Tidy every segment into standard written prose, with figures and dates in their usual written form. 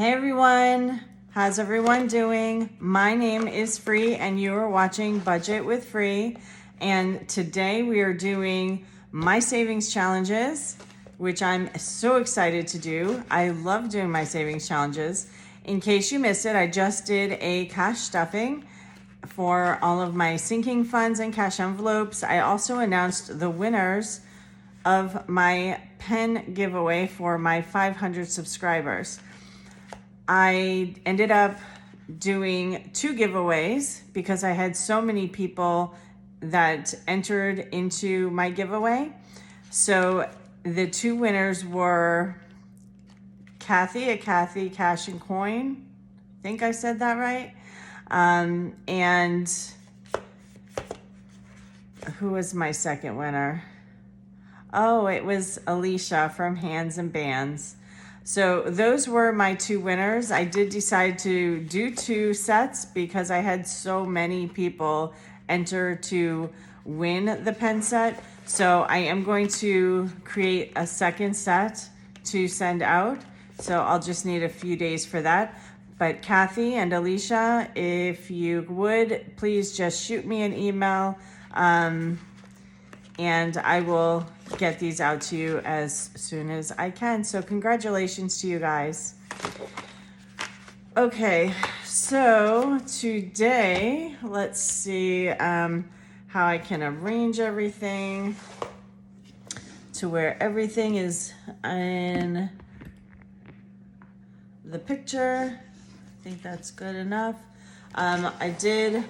Hey everyone, how's everyone doing? My name is Free and you are watching Budget with Free. And today we are doing my savings challenges, which I'm so excited to do. I love doing my savings challenges. In case you missed it, I just did a cash stuffing for all of my sinking funds and cash envelopes. I also announced the winners of my pen giveaway for my 500 subscribers. I ended up doing 2 giveaways because I had so many people that entered into my giveaway. So the 2 winners were Kathy Cash and Coin. I think I said that right. And who was my second winner? Oh, it was Alicia from Hands and Bands. So those were my 2 winners. I did decide to do 2 sets because I had so many people enter to win the pen set. So I am going to create a second set to send out. So I'll just need a few days for that. But Kathy and Alicia, if you would, please just shoot me an email and I will get these out to you as soon as I can. So congratulations to you guys. Okay, so today, let's see how I can arrange everything to where everything is in the picture. I think that's good enough. I did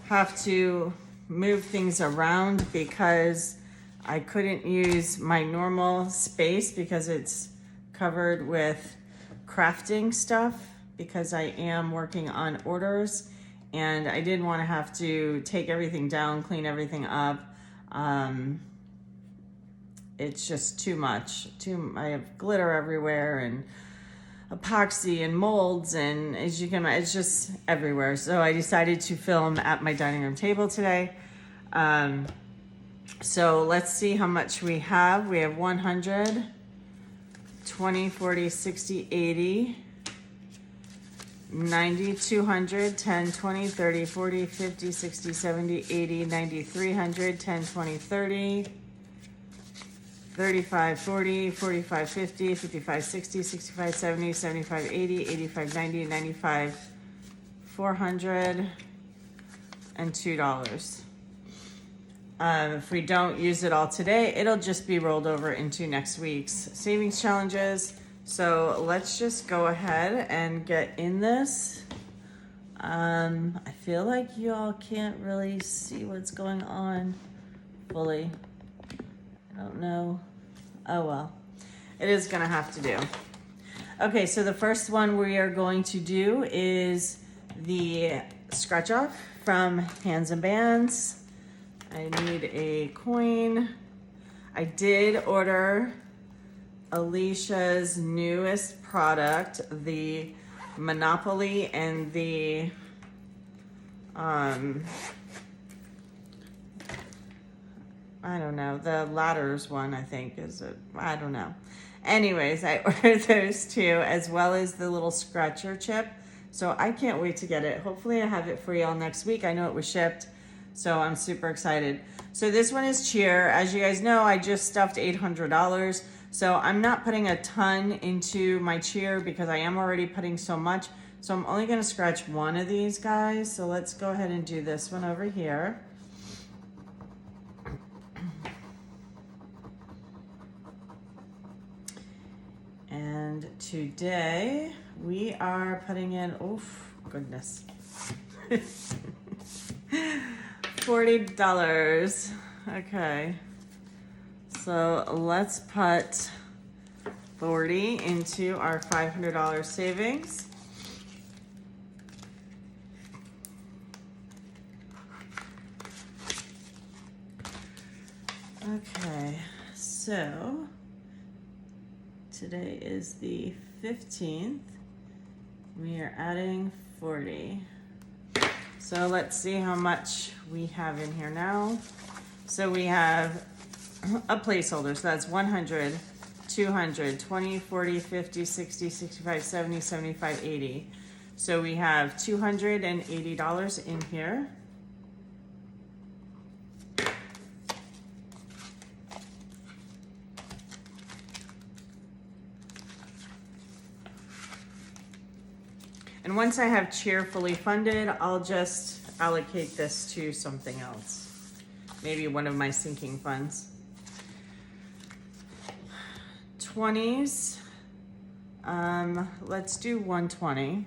have to move things around because I couldn't use my normal space because it's covered with crafting stuff because I am working on orders and I didn't want to have to take everything down, clean everything up. It's just too much. I have glitter everywhere and epoxy and molds, and as you can imagine, it's just everywhere. So I decided to film at my dining room table today. So let's see how much we have. We have 100, 20, 40, 60, 80, 90, 200, 10, 20, 30, 40, 50, 60, 70, 80, 90, 300, 10, 20, 30, 35, 40, 45, 50, 55, 60, 65, 70, 75, 80, 85, 90, 95, 400, and $2. If we don't use it all today, it'll just be rolled over into next week's savings challenges. So let's just go ahead and get in this. I feel like you all can't really see what's going on fully. I don't know. Oh well, it is gonna have to do. Okay, so the first one we are going to do is the scratch off from Hands and Bands. I need a coin. I did order Alicia's newest product, the Monopoly and the I don't know, the ladders one, I think, is it? I don't know. Anyways, I ordered those 2 as well as the little scratcher chip. So I can't wait to get it. Hopefully I have it for y'all next week. I know it was shipped, so I'm super excited. So this one is cheer. As you guys know, I just stuffed $800. So I'm not putting a ton into my cheer because I am already putting so much. So I'm only gonna scratch one of these guys. So let's go ahead and do this one over here. And today we are putting in, oof, goodness, $40. Okay, so let's put 40 into our $500 savings. Okay, so today is the 15th. We are adding 40. So let's see how much we have in here now. So we have a placeholder, so that's 100, 200, 20, 40, 50, 60, 65, 70, 75, 80. So we have $280 in here. And once I have cheer fully funded, I'll just allocate this to something else. Maybe one of my sinking funds. 20s, let's do 120.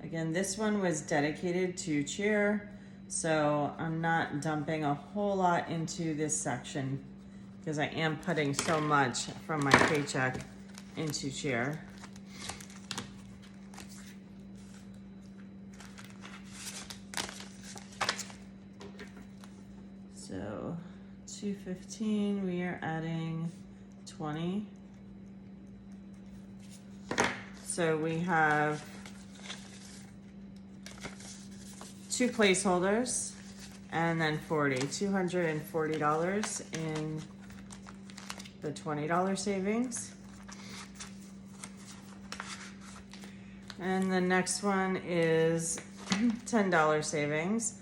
Again, this one was dedicated to cheer, so I'm not dumping a whole lot into this section because I am putting so much from my paycheck into cheer. So 215, we are adding 20. So we have 2 placeholders and then 40, $240 in the $20 savings. And the next one is $10 savings.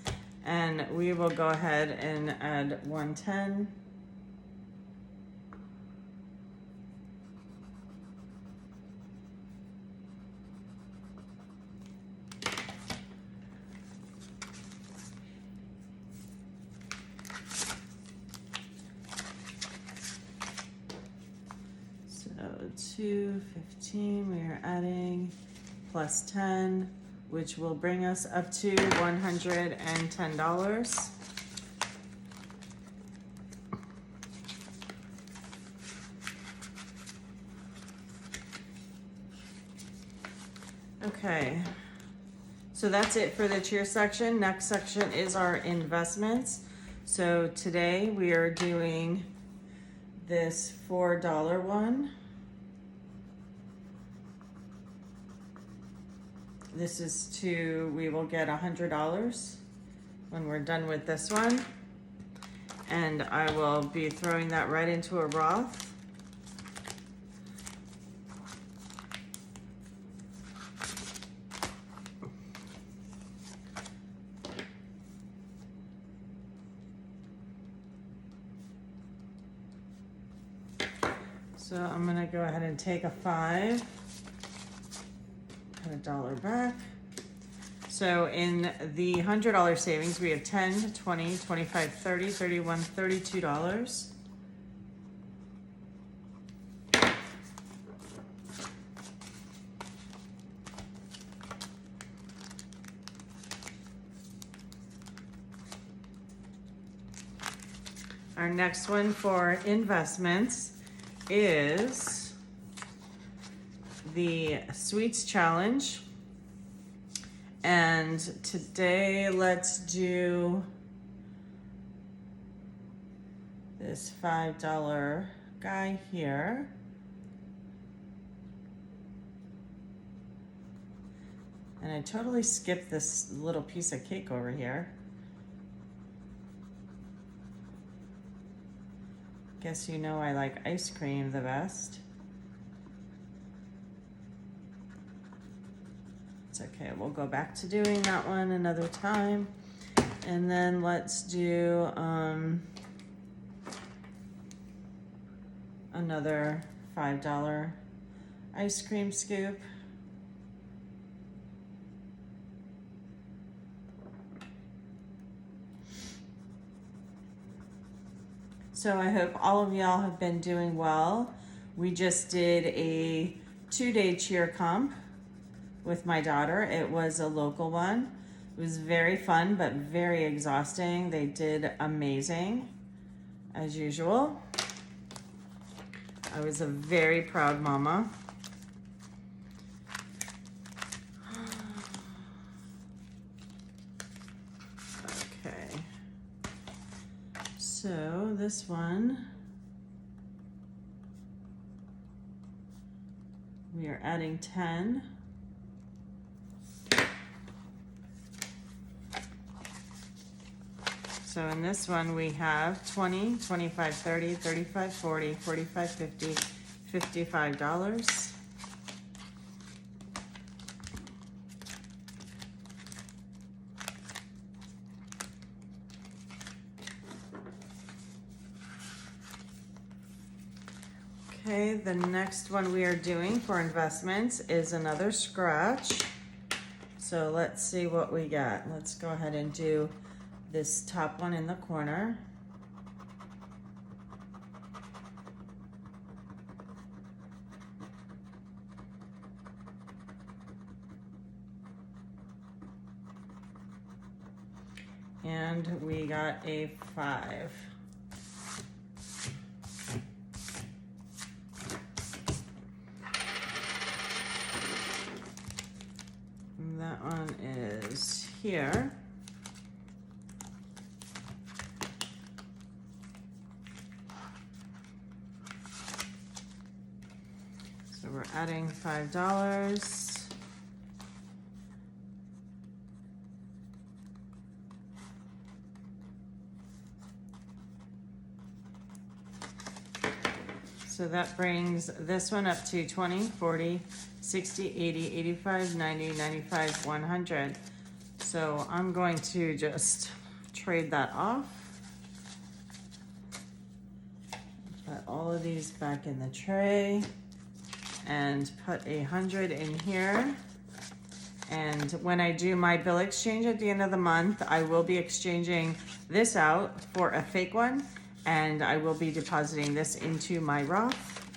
And we will go ahead and add 110. So 215 we are adding plus 10, which will bring us up to $110. Okay, so that's it for the cheer section. Next section is our investments. So today we are doing this $4 one. This is we will get $100 when we're done with this one. And I will be throwing that right into a Roth. So I'm gonna go ahead and take a 5. Put $1 back. So in the $100 savings, we have 10, 20, 25, 30, 31, $32. Our next one for investments is the Sweets Challenge. And today let's do this $5 guy here. And I totally skipped this little piece of cake over here. Guess you know I like ice cream the best. It's okay, we'll go back to doing that one another time. And then let's do another $5 ice cream scoop. So I hope all of y'all have been doing well. We just did a 2-day cheer comp with my daughter. It was a local one. It was very fun, but very exhausting. They did amazing, as usual. I was a very proud mama. So this one, we are adding 10. So in this one, we have 20, 25, 30, 35, 40, 45, 50, $55. Okay, the next one we are doing for investments is another scratch. So let's see what we got. Let's go ahead and do this top one in the corner. And we got a 5. That one is here. So we're adding $5. So that brings this one up to 20, 40, 60, 80, 85, 90, 95, 100. So I'm going to just trade that off. Put all of these back in the tray and put 100 in here. And when I do my bill exchange at the end of the month, I will be exchanging this out for a fake one. And I will be depositing this into my Roth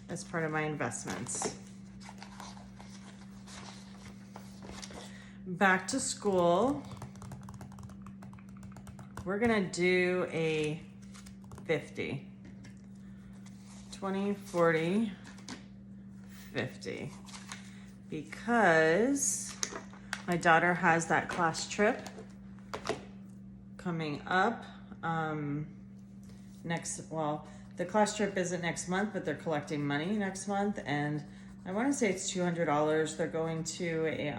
as part of my investments. Back to school. We're gonna do a 50. 20, 40, 50. Because my daughter has that class trip coming up the class trip isn't next month, but they're collecting money next month, and I want to say it's $200. They're going to a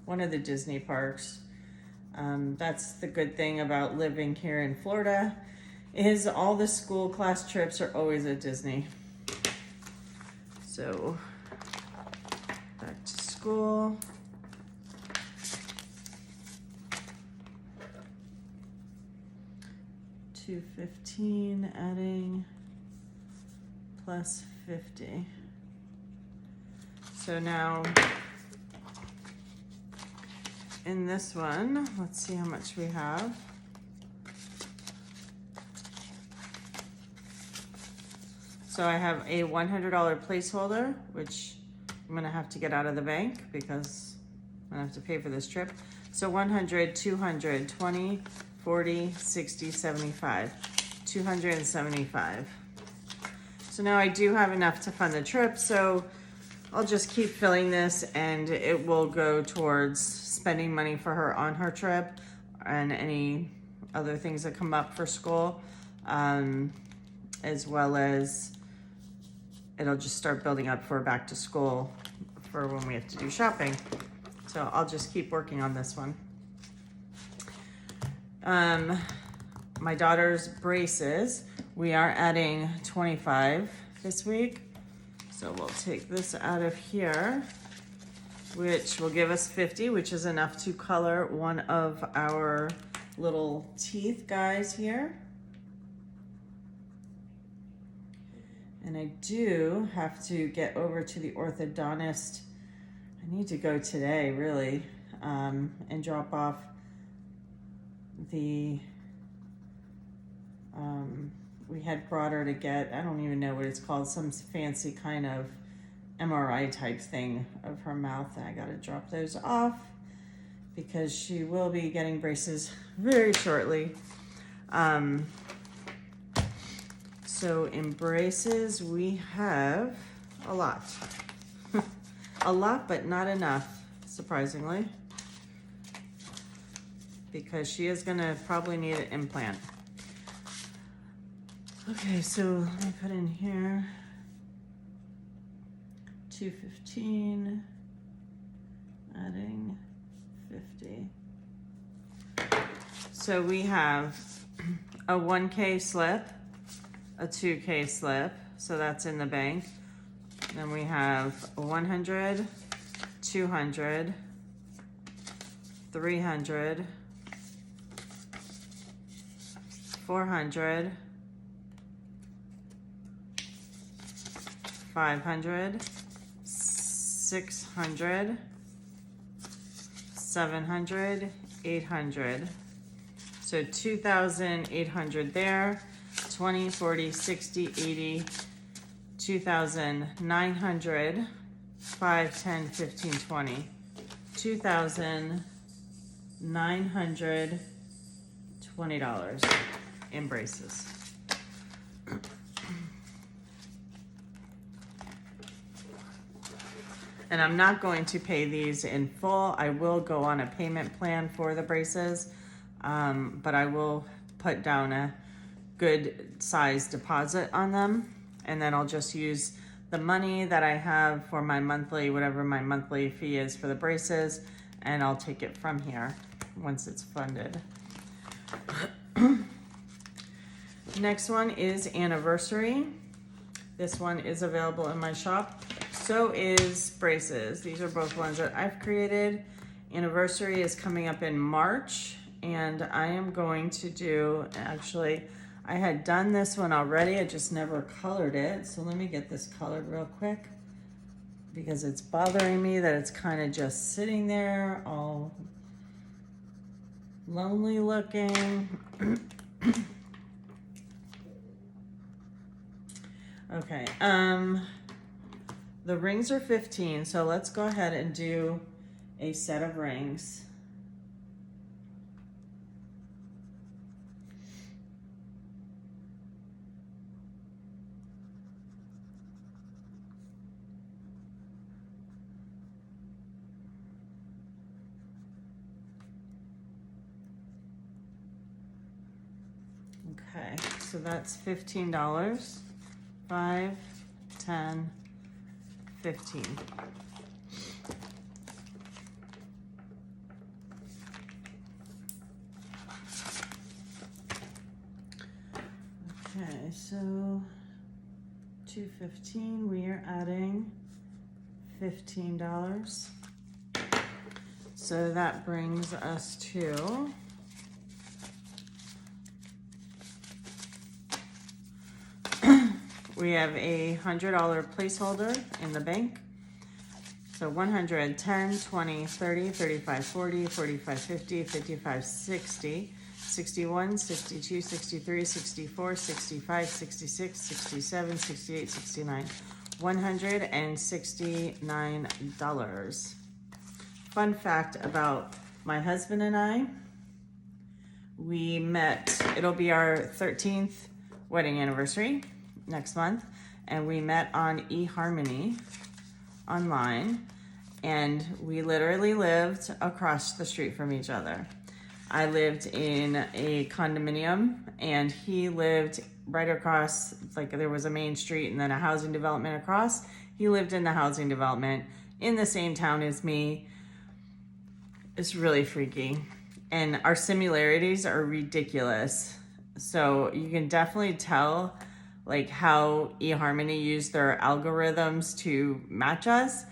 one of the Disney parks. That's the good thing about living here in Florida, is all the school class trips are always at Disney. So back to school. $215, adding plus 50. So now in this one, let's see how much we have. So I have a $100 placeholder, which I'm gonna have to get out of the bank because I'm gonna have to pay for this trip. So 100, 200, 20, 40, 60, 75, 275. So now I do have enough to fund the trip, so I'll just keep filling this and it will go towards spending money for her on her trip and any other things that come up for school, as well as it'll just start building up for back to school for when we have to do shopping. So I'll just keep working on this one. My daughter's braces, we are adding 25 this week. So we'll take this out of here, which will give us 50, which is enough to color one of our little teeth guys here. And I do have to get over to the orthodontist. I need to go today, really, and drop off the, we had brought her to get, I don't even know what it's called, some fancy kind of MRI type thing of her mouth. And I gotta drop those off because she will be getting braces very shortly. So in braces, we have a lot. A lot, but not enough, surprisingly, because she is gonna probably need an implant. Okay, so let me put in here 215, adding $45.50. So we have a 1K slip, a 2K slip, so that's in the bank. Then we have 100, 200, 300, 400, 500, 600, 700, 800. So 2,800 there, 20, 40, 60, 80, 2,900, 5, 10, 15, 20. 2,920 in braces. And I'm not going to pay these in full. I will go on a payment plan for the braces, but I will put down a good size deposit on them, and then I'll just use the money that I have for my monthly, whatever my monthly fee is for the braces, and I'll take it from here once it's funded. Next one is Anniversary. This one is available in my shop. So is braces. These are both ones that I've created. Anniversary is coming up in March, and I am going to do, actually, I had done this one already, I just never colored it. So let me get this colored real quick because it's bothering me that it's kind of just sitting there all lonely looking. Okay, the rings are 15, so let's go ahead and do a set of rings. Okay, so that's $15. 5, 10, 15. Okay, so $2.15, we are adding $15. So that brings us to we have a $100 placeholder in the bank. So 100, 10, 20, 30, 35, 40, 45, 50, 55, 60, 61, 62, 63, 64, 65, 66, 67, 68, 69, $169. Fun fact about my husband and I, we met, it'll be our 13th wedding anniversary next month, and we met on eHarmony online, and we literally lived across the street from each other. I lived in a condominium, and he lived right across, like there was a main street and then a housing development across. He lived in the housing development in the same town as me. It's really freaky, and our similarities are ridiculous. So you can definitely tell like how eHarmony used their algorithms to match us,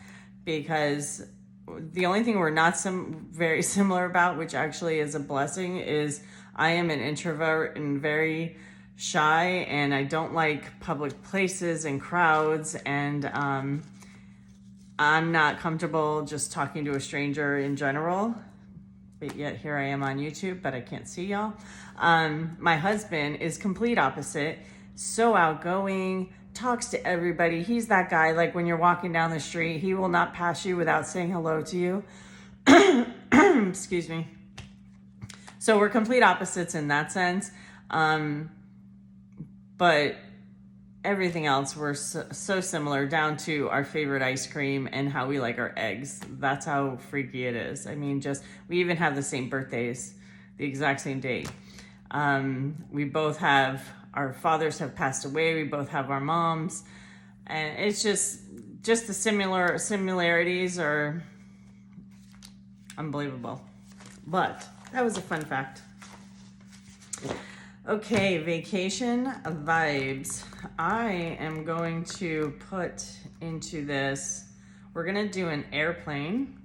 because the only thing we're not very similar about, which actually is a blessing, is I am an introvert and very shy, and I don't like public places and crowds, and I'm not comfortable just talking to a stranger in general. But yet here I am on YouTube, but I can't see y'all. My husband is complete opposite. So outgoing, talks to everybody. He's that guy, like when you're walking down the street, he will not pass you without saying hello to you. Excuse me. So we're complete opposites in that sense. But everything else, we're so similar, down to our favorite ice cream and how we like our eggs. That's how freaky it is. I mean, we even have the same birthdays, the exact same date. We both have, our fathers have passed away. We both have our moms, and it's just the similarities are unbelievable. But that was a fun fact. Okay, vacation vibes. I am going to put into this, we're gonna do an airplane.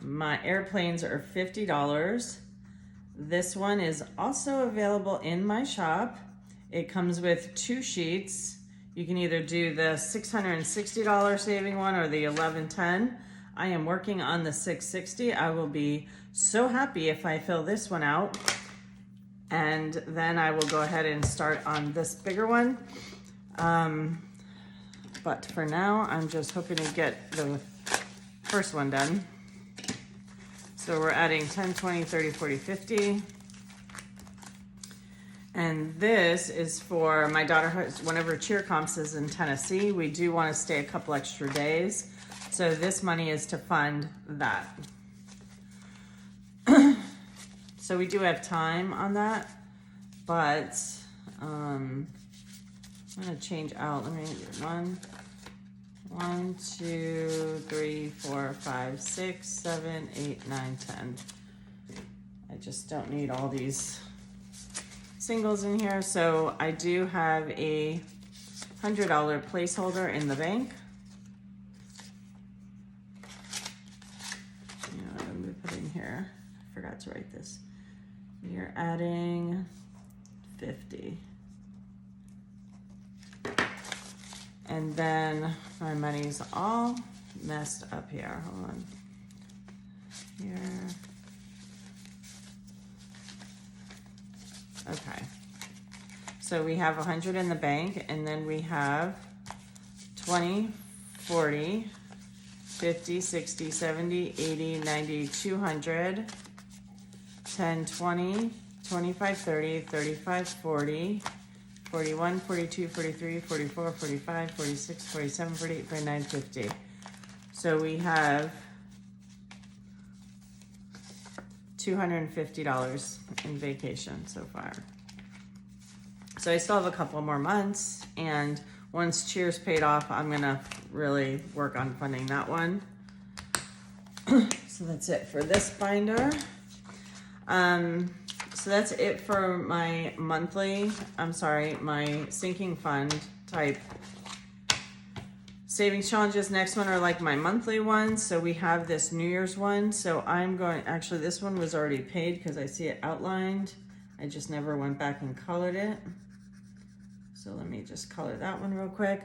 My airplanes are $50. This one is also available in my shop. It comes with 2 sheets. You can either do the $660 saving one or the $1110. I am working on the $660. I will be so happy if I fill this one out. And then I will go ahead and start on this bigger one. But for now, I'm just hoping to get the first one done. So we're adding 10, 20, 30, 40, 50. And this is for my daughter, one of her cheer comps is in Tennessee. We do want to stay a couple extra days. So this money is to fund that. So we do have time on that, but I'm gonna change out, let me do 1, 2, 3, 4, 5, 6, 7, 8, 9, 10. I just don't need all these singles in here. So I do have a $100 placeholder in the bank. You know, I'm gonna put in here, I forgot to write this. You're adding 50. And then my money's all messed up here. Hold on. Here. Okay. So we have 100 in the bank, and then we have 20, 40, 50, 60, 70, 80, 90, 200, 10, 20, 25, 30, 35, 40, 41, 42, 43, 44, 45, 46, 47, 48, 49, 50. So we have $250 in vacation so far. So I still have a couple more months, and once Cheers paid off, I'm gonna really work on funding that one. So that's it for this binder. So that's it for my monthly, my sinking fund type savings challenges. Next one are like my monthly ones. So we have this New Year's one. So I'm going, actually this one was already paid because I see it outlined. I just never went back and colored it. So let me just color that one real quick.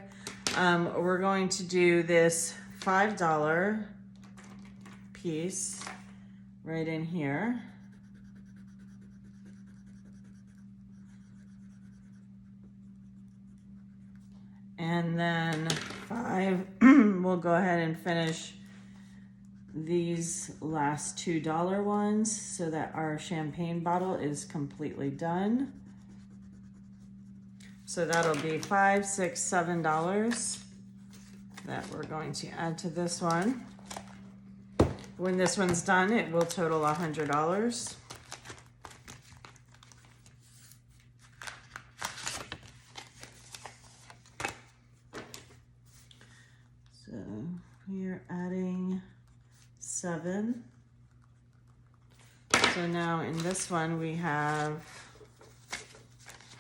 We're going to do this $5 piece right in here. And then 5, we'll go ahead and finish these last $2 ones so that our champagne bottle is completely done. So that'll be $5, $6, $7 that we're going to add to this one. When this one's done, it will total $100. So we are adding 7. So now in this one we have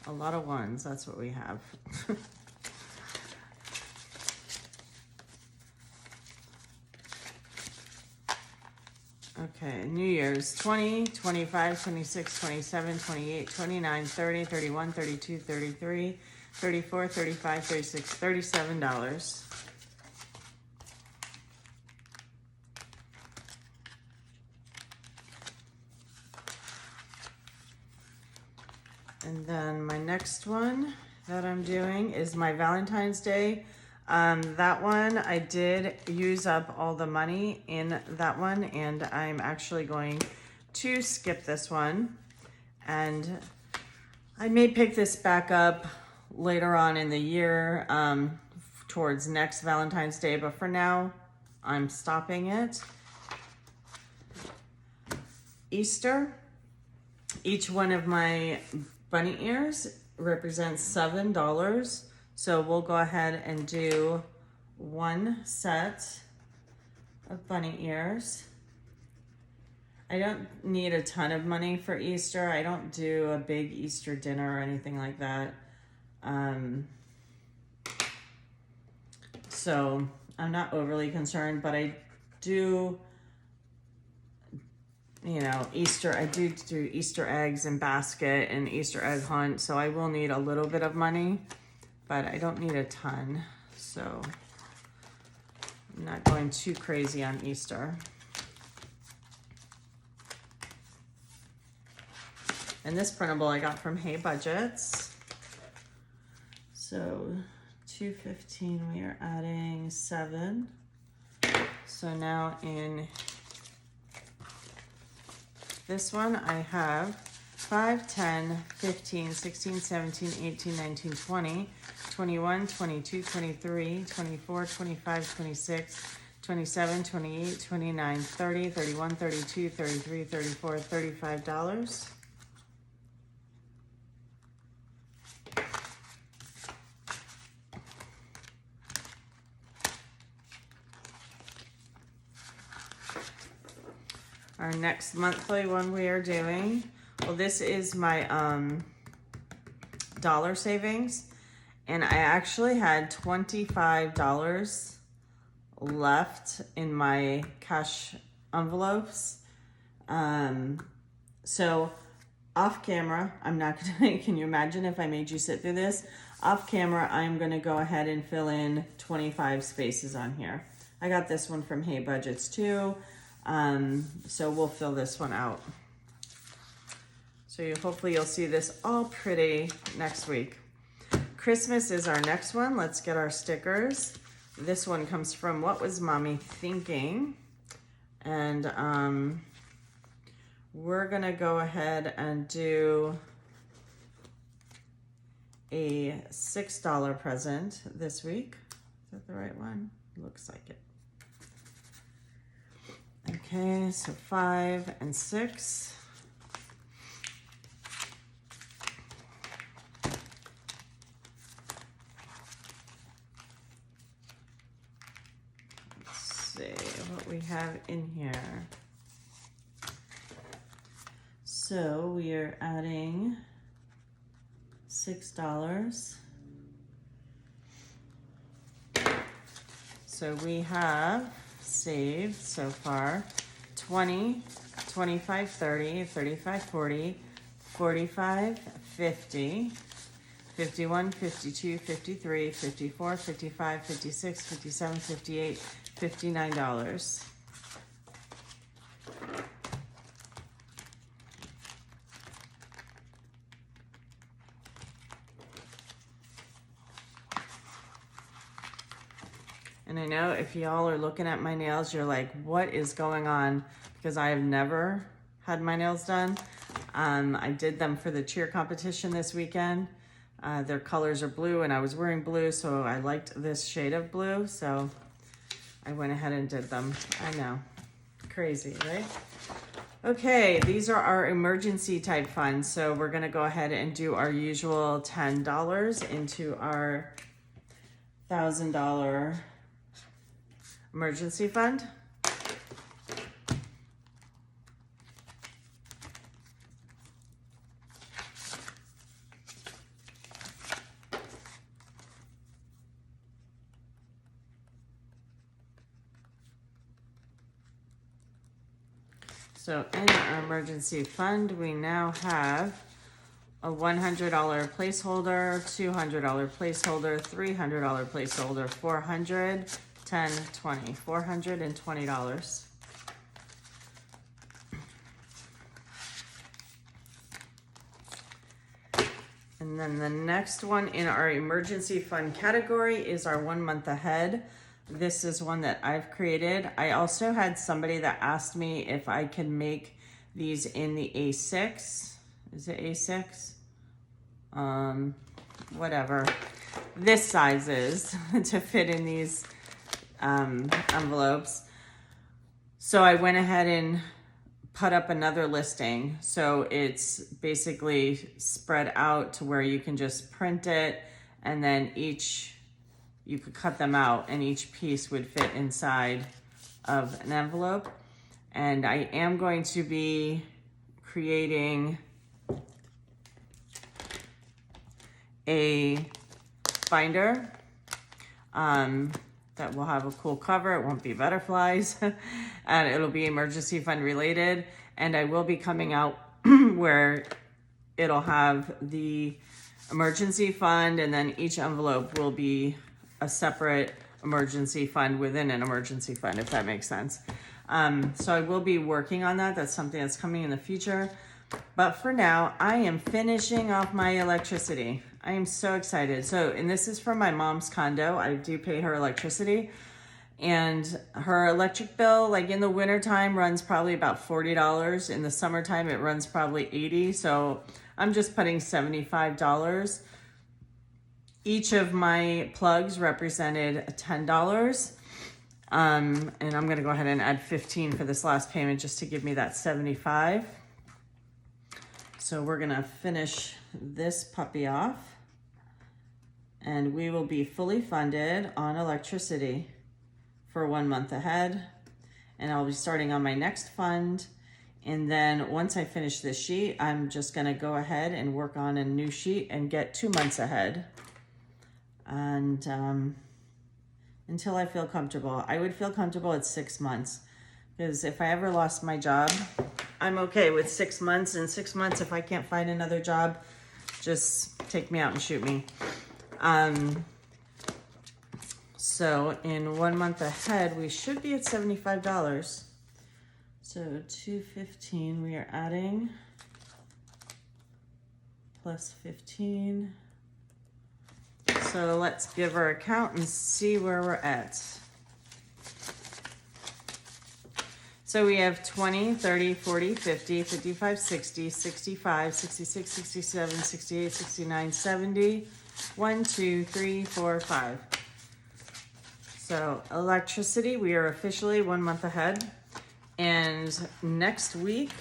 a lot of ones. That's what we have. Okay, New Year's 20, 25, 26, 27, 28, 29, 30, 31, 32, 33, 34, 35, 36, $37. And then my next one that I'm doing is my Valentine's Day. That one, I did use up all the money in that one, and I'm actually going to skip this one. And I may pick this back up later on in the year, towards next Valentine's Day, but for now, I'm stopping it. Easter, each one of my bunny ears represents $7. So we'll go ahead and do one set of bunny ears. I don't need a ton of money for Easter. I don't do a big Easter dinner or anything like that. So I'm not overly concerned, but I do, you know, I do Easter eggs and basket and Easter egg hunt. So I will need a little bit of money, but I don't need a ton. So I'm not going too crazy on Easter. And this printable I got from Hey Budgets. So 215, we are adding 7. So now in this one I have 5, 10, 15, 16, 17, 18, 19, 20, 21, 22, 23, 24, 25, 26, 27, 28, 29, 30, 31, 32, 33, 34, $35. Our next monthly one we are doing, well, this is my dollar savings, and I actually had $25 left in my cash envelopes. So off camera, I'm not gonna, can you imagine if I made you sit through this? Off camera, I'm gonna go ahead and fill in 25 spaces on here. I got this one from Hey Budgets too. So we'll fill this one out. So hopefully you'll see this all pretty next week. Christmas is our next one. Let's get our stickers. This one comes from What Was Mommy Thinking? And we're gonna go ahead and do a $6 present this week. Is that the right one? Looks like it. Okay, so 5 and 6. Let's see what we have in here. So we are adding $6. So we have saved so far 20, 25, 30, 35, 40, 45, 50, 51, 52, 53, 54, 55, 56, 57, 58, $59. And I know if y'all are looking at my nails, you're like, what is going on? Because I have never had my nails done. I did them for the cheer competition this weekend. Their colors are blue and I was wearing blue, so I liked this shade of blue. So I went ahead and did them. I know, crazy, right? Okay, these are our emergency type funds. So we're gonna go ahead and do our usual $10 into our $1,000 emergency fund. So in our emergency fund, we now have a $100 placeholder, $200 placeholder, $300 placeholder, $400, $10, $20, $420. And then the next one in our emergency fund category is our 1 month ahead. This is one that I've created. I also had somebody that asked me if I can make these in the A6. Is it A6? Whatever. This size is to fit in these envelopes. So I went ahead and put up another listing. So it's basically spread out to where you can just print it, and then you could cut them out and each piece would fit inside of an envelope. And I am going to be creating a binder that will have a cool cover. It won't be butterflies and it'll be emergency fund related. And I will be coming out where it'll have the emergency fund, and then each envelope will be a separate emergency fund within an emergency fund, if that makes sense. So I will be working on that. That's something that's coming in the future. But for now, I am finishing off my electricity. I am so excited. And this is from my mom's condo. I do pay her electricity. And her electric bill, like in the wintertime, runs probably about $40. In the summertime, it runs probably $80. So I'm just putting $75. Each of my plugs represented $10. And I'm gonna go ahead and add 15 for this last payment just to give me that 75. So we're gonna finish this puppy off and we will be fully funded on electricity for 1 month ahead. And I'll be starting on my next fund. And then once I finish this sheet, I'm just gonna go ahead and work on a new sheet and get 2 months ahead. And until I feel comfortable. I would feel comfortable at 6 months, because if I ever lost my job, I'm okay with 6 months. In 6 months, if I can't find another job, just take me out and shoot me. So in 1 month ahead, we should be at $75. So $215, we are adding plus 15. So let's give our account and see where we're at. So we have 20, 30, 40, 50, 55, 60, 65, 66, 67, 68, 69, 70. 1, 2, 3, 4, 5. So electricity, we are officially 1 month ahead. And next week,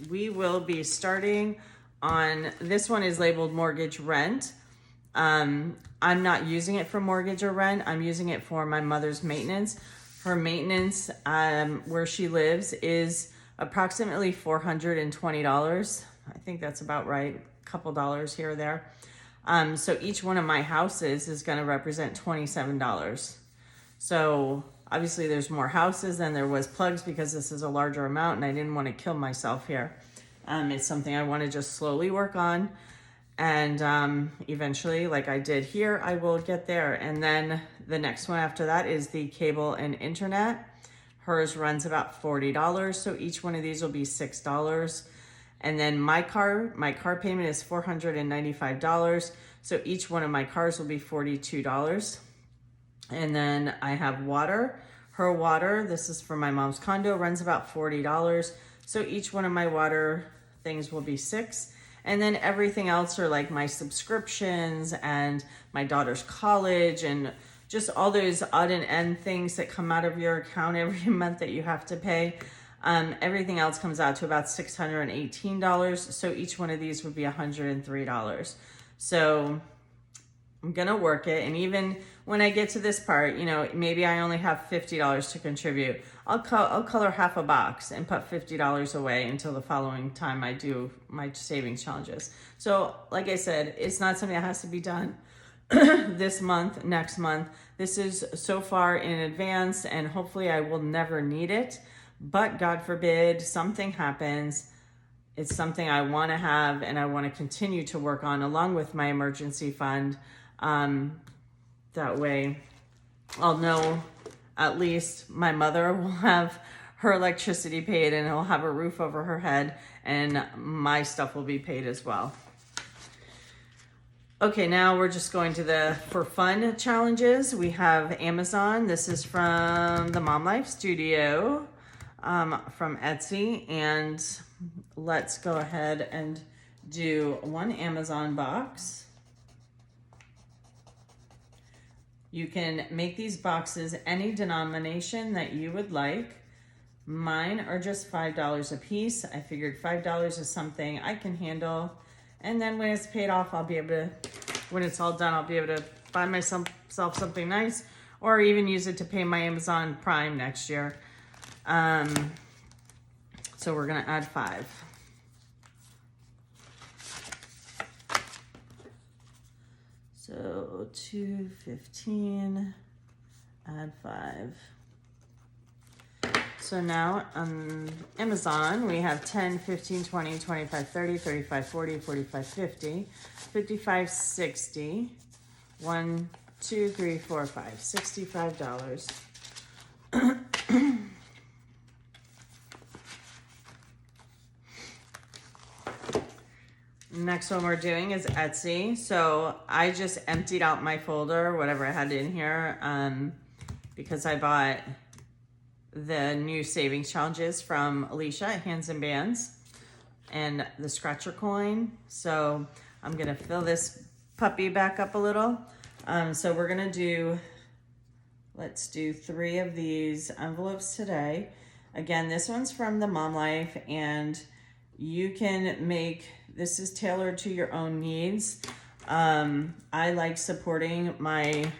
we will be starting on, this one is labeled mortgage rent. I'm not using it for mortgage or rent. I'm using it for my mother's maintenance. Her maintenance, where she lives, is approximately $420. I think that's about right. A couple dollars here or there. So each one of my houses is going to represent $27. So obviously there's more houses than there was plugs because this is a larger amount and I didn't want to kill myself here. It's something I want to just slowly work on. And eventually, like I did here, I will get there. And then the next one after that is the cable and internet. Hers runs about $40. So each one of these will be $6. And then my car payment is $495. So each one of my cars will be $42. And then I have water. Her water, this is for my mom's condo, runs about $40. So each one of my water things will be $6. And then everything else are like my subscriptions and my daughter's college and just all those odd and end things that come out of your account every month that you have to pay. Everything else comes out to about $618. So each one of these would be $103. So I'm gonna work it. And even when I get to this part, you know, maybe I only have $50 to contribute. I'll color half a box and put $50 away until the following time I do my savings challenges. So like I said, it's not something that has to be done this month, next month. This is so far in advance and hopefully I will never need it. But God forbid something happens. It's something I want to have and I want to continue to work on along with my emergency fund. That way I'll know at least my mother will have her electricity paid and will have a roof over her head and my stuff will be paid as well. Okay, now we're just going to the for fun challenges. We have Amazon. This is from the Mom Life Studio from Etsy. And let's go ahead and do one Amazon box. You can make these boxes any denomination that you would like. Mine are just $5 a piece. I figured $5 is something I can handle. And then when it's paid off, I'll be able to, when it's all done, I'll be able to buy myself something nice or even use it to pay my Amazon Prime next year. So we're gonna add 5. So 215, add 5. So now on Amazon, we have 10, 15, 20, 25, 30, 35, 40, 45, 50, 55, 60, 1, 2, 3, 4, 5, $65. Next one we're doing is Etsy. So I just emptied out my folder, whatever I had in here, because I bought the new savings challenges from Alicia at Hands and Bands and the scratcher coin. So I'm gonna fill this puppy back up a little. So we're gonna do, let's do 3 of these envelopes today. Again, this one's from the Mom Life, and you can make, this is tailored to your own needs. I like supporting my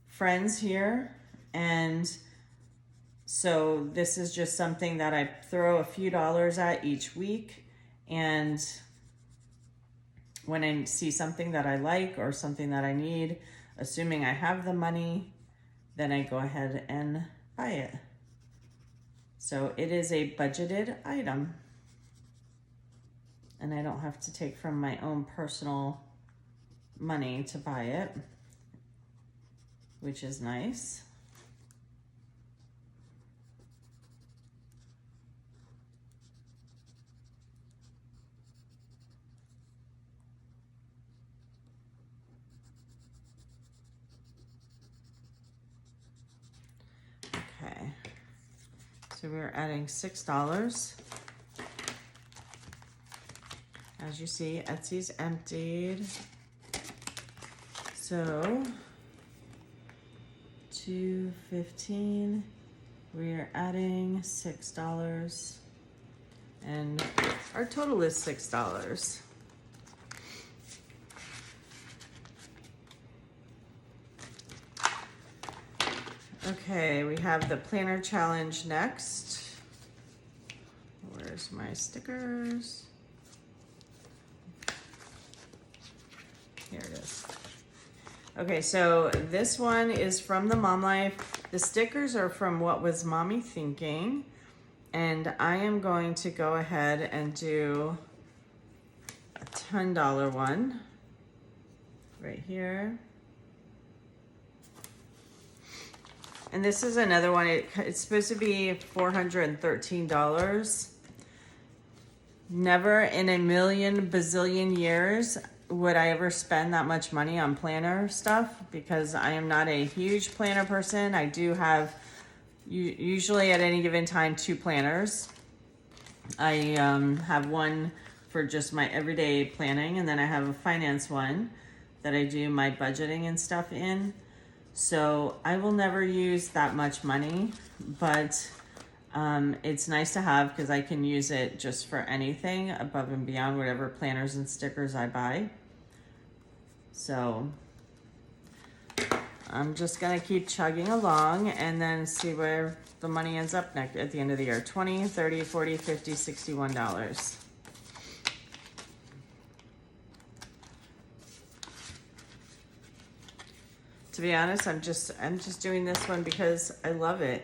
friends here, and so this is just something that I throw a few dollars at each week, and when I see something that I like or something that I need, assuming I have the money, then I go ahead and buy it. So it is a budgeted item, and I don't have to take from my own personal money to buy it, which is nice. Okay, so we're adding $6. As you see, Etsy's emptied. So $2.15, we're adding $6, and our total is $6. Okay, we have the planner challenge next. Where's my stickers? Here it is. Okay, so this one is from the Mom Life. The stickers are from What Was Mommy Thinking? And I am going to go ahead and do a $10 one right here. And this is another one, it's supposed to be $413. Never in a million bazillion years would I ever spend that much money on planner stuff, because I am not a huge planner person. I do have, usually at any given time, 2 planners. I have one for just my everyday planning, and then I have a finance one that I do my budgeting and stuff in. So I will never use that much money, but it's nice to have because I can use it just for anything above and beyond whatever planners and stickers I buy. So I'm just gonna keep chugging along and then see where the money ends up next at the end of the year. $20, $30, $40, $50, $61. To be honest, I'm just doing this one because I love it.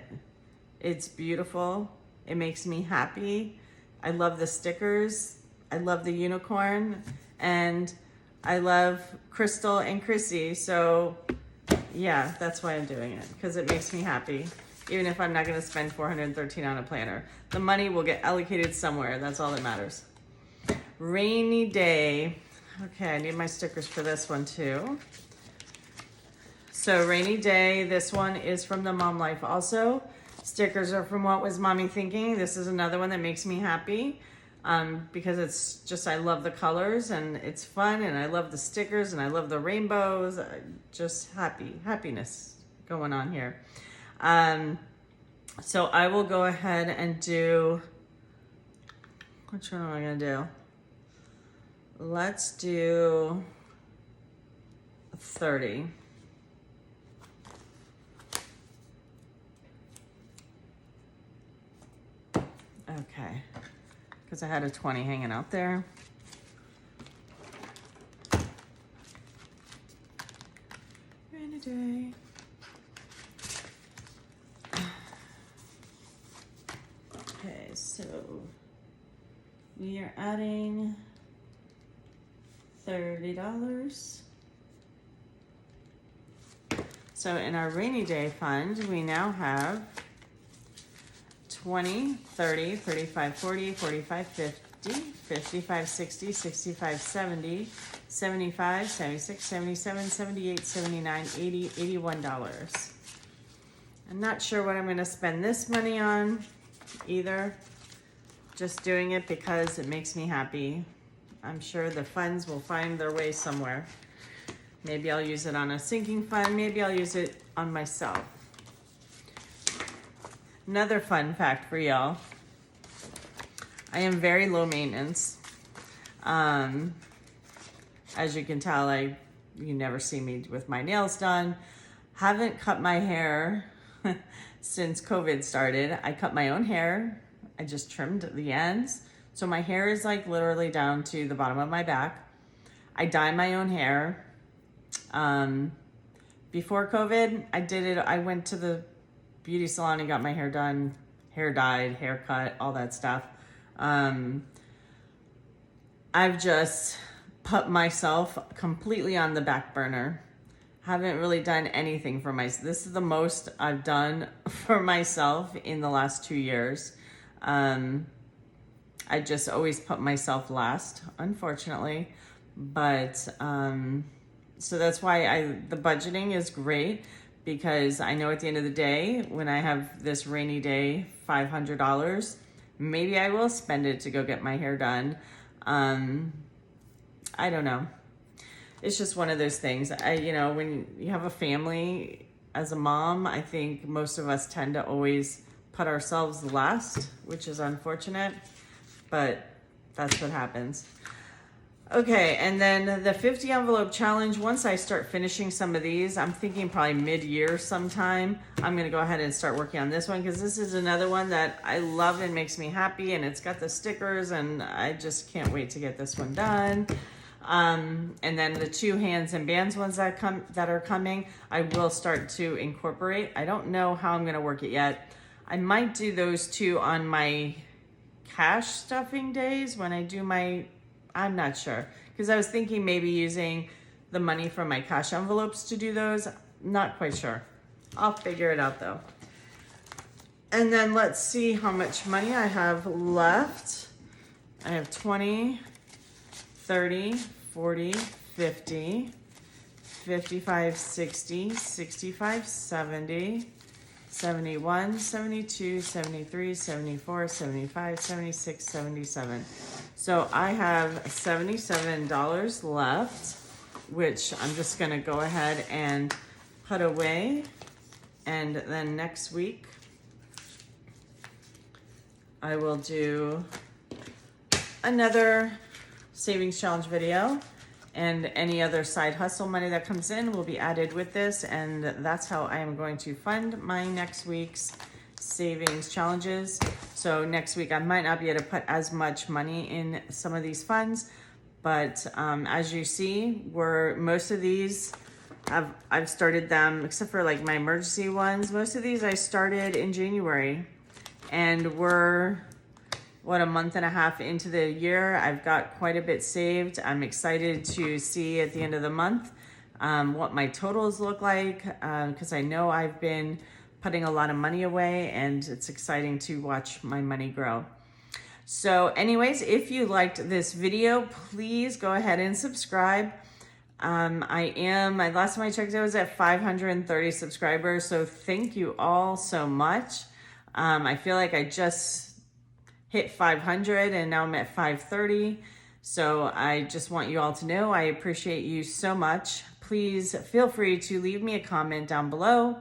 It's beautiful. It makes me happy. I love the stickers. I love the unicorn, and I love Crystal and Chrissy. So yeah, that's why I'm doing it, because it makes me happy. Even if I'm not gonna spend $413 on a planner, the money will get allocated somewhere. That's all that matters. Rainy day. Okay, I need my stickers for this one too. So rainy day, this one is from the Mom Life also. Stickers are from What Was Mommy Thinking? This is another one that makes me happy because it's just, I love the colors and it's fun, and I love the stickers and I love the rainbows. Just happiness going on here. So I will go ahead and do, which one am I gonna do? Let's do 30. Okay, because I had a 20 hanging out there. Rainy day. Okay, so we are adding $30. So in our rainy day fund, we now have 20, 30, 35, 40, 45, 50, 55, 60, 65, 70, 75, 76, 77, 78, 79, 80, $81. I'm not sure what I'm going to spend this money on either. Just doing it because it makes me happy. I'm sure the funds will find their way somewhere. Maybe I'll use it on a sinking fund. Maybe I'll use it on myself. Another fun fact for y'all. I am very low maintenance. As you can tell, you never see me with my nails done. Haven't cut my hair since COVID started. I cut my own hair. I just trimmed the ends. So my hair is like literally down to the bottom of my back. I dye my own hair. Before COVID, I did it. I went to the beauty salon and got my hair done, hair dyed, haircut, all that stuff. I've just put myself completely on the back burner. Haven't really done anything for myself. This is the most I've done for myself in the last 2 years. I just always put myself last, unfortunately. But, so that's why the budgeting is great, because I know at the end of the day, when I have this rainy day, $500, maybe I will spend it to go get my hair done. I don't know. It's just one of those things. When you have a family as a mom, I think most of us tend to always put ourselves last, which is unfortunate, but that's what happens. Okay, and then the 50 envelope challenge, once I start finishing some of these, I'm thinking probably mid-year sometime, I'm gonna go ahead and start working on this one, because this is another one that I love and makes me happy, and it's got the stickers, and I just can't wait to get this one done. And then the 2 hands and bands ones that are coming, I will start to incorporate. I don't know how I'm gonna work it yet. I might do those 2 on my cash stuffing days when I do I'm not sure, because I was thinking maybe using the money from my cash envelopes to do those. Not quite sure. I'll figure it out though. And then let's see how much money I have left. I have 20, 30, 40, 50, 55, 60, 65, 70, 71, 72, 73, 74, 75, 76, 77. So I have $77 left, which I'm just gonna go ahead and put away. And then next week, I will do another savings challenge video, and any other side hustle money that comes in will be added with this, and that's how I am going to fund my next week's savings challenges. So next week I might not be able to put as much money in some of these funds, but as you see, most of these I've started them, except for like my emergency ones. Most of these I started in January, and we're a month and a half into the year. I've got quite a bit saved. I'm excited to see at the end of the month what my totals look like, because I know I've been putting a lot of money away, and it's exciting to watch my money grow. So anyways, if you liked this video, please go ahead and subscribe. Last time I checked, I was at 530 subscribers, so thank you all so much. I feel like I just hit 500 and now I'm at 530. So I just want you all to know I appreciate you so much. Please feel free to leave me a comment down below.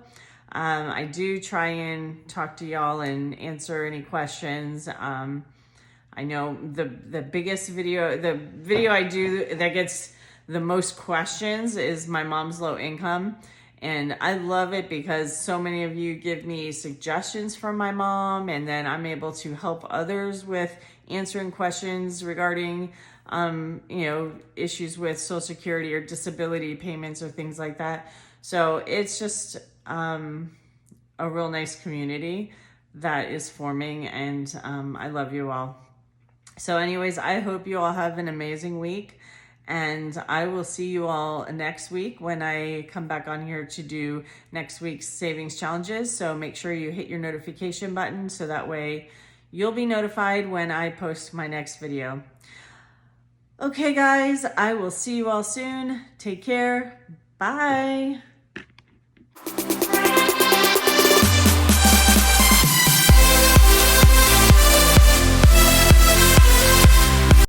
I do try and talk to y'all and answer any questions. I know the video I do that gets the most questions is my mom's low income. And I love it because so many of you give me suggestions from my mom, and then I'm able to help others with answering questions regarding, issues with Social Security or disability payments or things like that. So it's just a real nice community that is forming, and I love you all. So anyways, I hope you all have an amazing week, and I will see you all next week when I come back on here to do next week's savings challenges. So make sure you hit your notification button so that way you'll be notified when I post my next video. Okay guys, I will see you all soon. Take care. Bye.